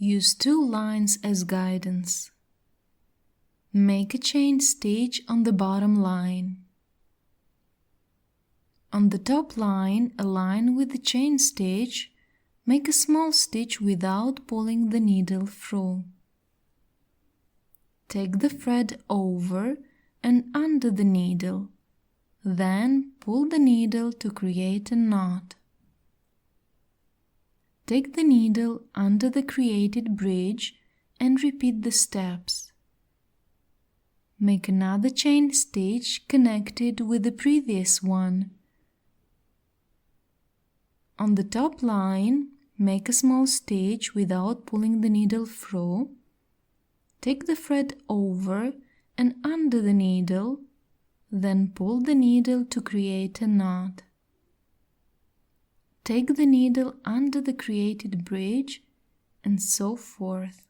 Use 2 lines as guidance. Make a chain stitch on the bottom line. On the top line, align with the chain stitch, make a small stitch without pulling the needle through. Take the thread over and under the needle, then pull the needle to create a knot. Take the needle under the created bridge and repeat the steps. Make another chain stitch connected with the previous one. On the top line, make a small stitch without pulling the needle through. Take the thread over and under the needle, then pull the needle to create a knot. Take the needle under the created bridge, and so forth.